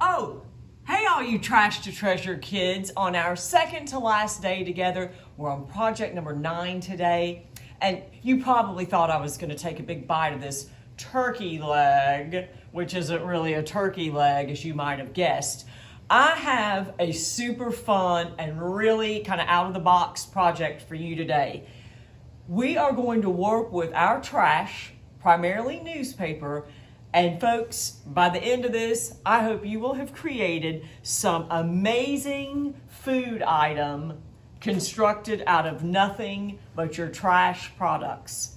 Oh, hey all you Trash to Treasure kids. On our second to last day together, we're on project number 9 today. And you probably thought I was going to take a big bite of this turkey leg, which isn't really a turkey leg as you might have guessed. I have a super fun and really kind of out of the box project for you today. We are going to work with our trash, primarily newspaper, and folks, by the end of this, I hope you will have created some amazing food item constructed out of nothing but your trash products.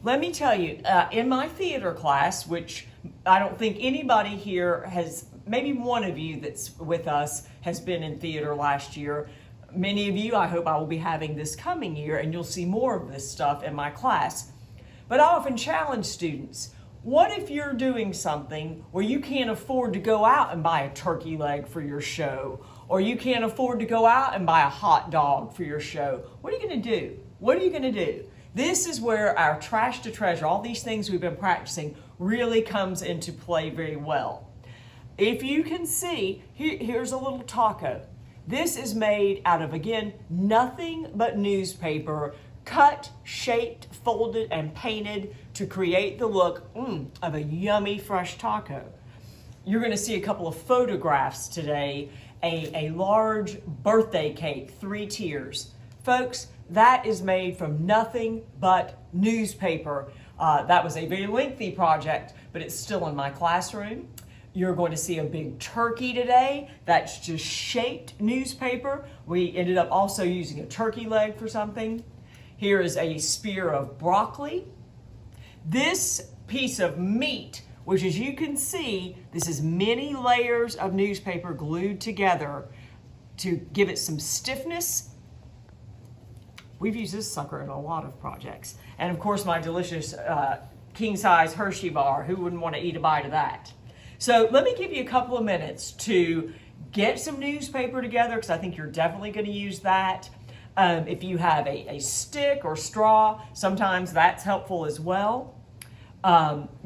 Let me tell you, in my theater class, which I don't think anybody here has, maybe one of you that's with us has been in theater last year. Many of you, I hope I will be having this coming year, and you'll see more of this stuff in my class. But I often challenge students, what if you're doing something where you can't afford to go out and buy a turkey leg for your show, or you can't afford to go out and buy a hot dog for your show? What are you going to do? What are you going to do? This is where our trash to treasure, all these things we've been practicing, really comes into play very well. If you can see, here's a little taco. This is made out of, again, nothing but newspaper, cut, shaped, folded, and painted to create the look of a yummy fresh taco. You're going to see a couple of photographs today, a large birthday cake, 3 tiers. Folks, that is made from nothing but newspaper. That was a very lengthy project, but it's still in my classroom. You're going to see a big turkey today. That's just shaped newspaper. We ended up also using a turkey leg for something. Here is a spear of broccoli. This piece of meat, which as you can see, this is many layers of newspaper glued together to give it some stiffness. We've used this sucker in a lot of projects. And of course, my delicious king-size Hershey bar. Who wouldn't want to eat a bite of that? So let me give you a couple of minutes to get some newspaper together, because I think you're definitely going to use that. If you have a stick or straw, sometimes that's helpful as well.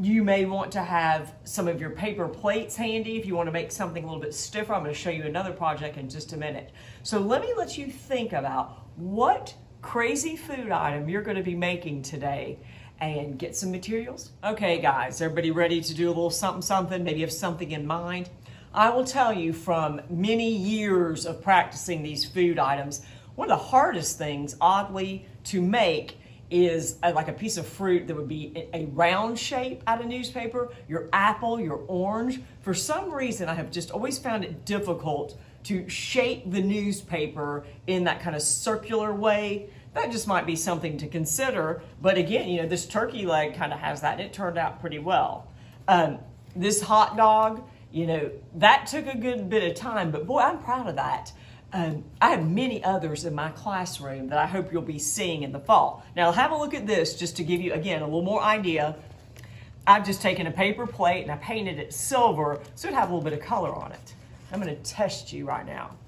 You may want to have some of your paper plates handy if you want to make something a little bit stiffer. I'm going to show you another project in just a minute. So let me let you think about what crazy food item you're going to be making today and get some materials. Okay guys, everybody ready to do a little something? Maybe you have something in mind. I will tell you from many years of practicing these food items, one of the hardest things, oddly, to make is like a piece of fruit that would be a round shape out of newspaper, your apple, your orange. For some reason, I have just always found it difficult to shape the newspaper in that kind of circular way. That just might be something to consider. But again, you know, this turkey leg kind of has that, and it turned out pretty well. This hot dog, you know, that took a good bit of time, but boy, I'm proud of that. I have many others in my classroom that I hope you'll be seeing in the fall. Now have a look at this just to give you, again, a little more idea. I've just taken a paper plate and I painted it silver so it'd have a little bit of color on it. I'm going to test you right now.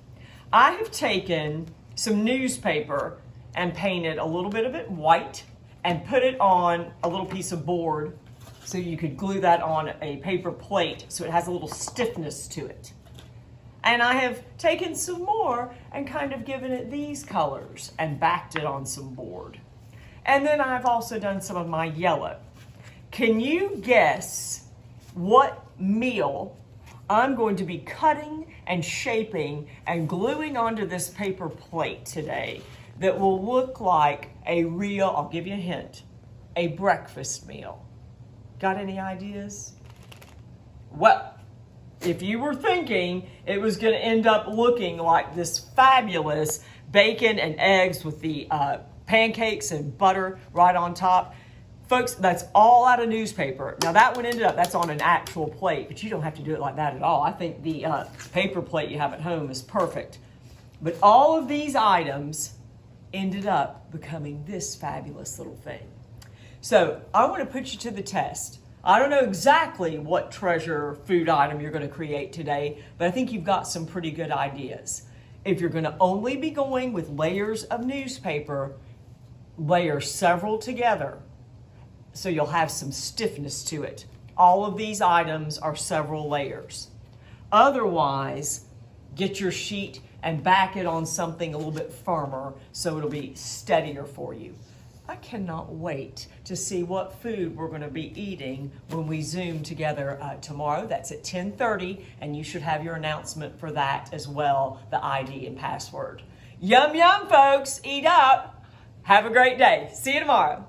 I have taken some newspaper and painted a little bit of it white and put it on a little piece of board so you could glue that on a paper plate so it has a little stiffness to it. And I have taken some more and kind of given it these colors and backed it on some board. And then I've also done some of my yellow. Can you guess what meal I'm going to be cutting and shaping and gluing onto this paper plate today that will look like a real, I'll give you a hint, a breakfast meal? Got any ideas? Well, if you were thinking it was going to end up looking like this fabulous bacon and eggs with the pancakes and butter right on top, folks, that's all out of newspaper. Now that one ended up, that's on an actual plate, but you don't have to do it like that at all. I think the paper plate you have at home is perfect. But all of these items ended up becoming this fabulous little thing. So I want to put you to the test. I don't know exactly what treasure food item you're going to create today, but I think you've got some pretty good ideas. If you're going to only be going with layers of newspaper, layer several together so you'll have some stiffness to it. All of these items are several layers. Otherwise, get your sheet and back it on something a little bit firmer so it'll be steadier for you. I cannot wait to see what food we're going to be eating when we Zoom together tomorrow. That's at 10:30, and you should have your announcement for that as well, the ID and password. Yum, yum, folks. Eat up. Have a great day. See you tomorrow.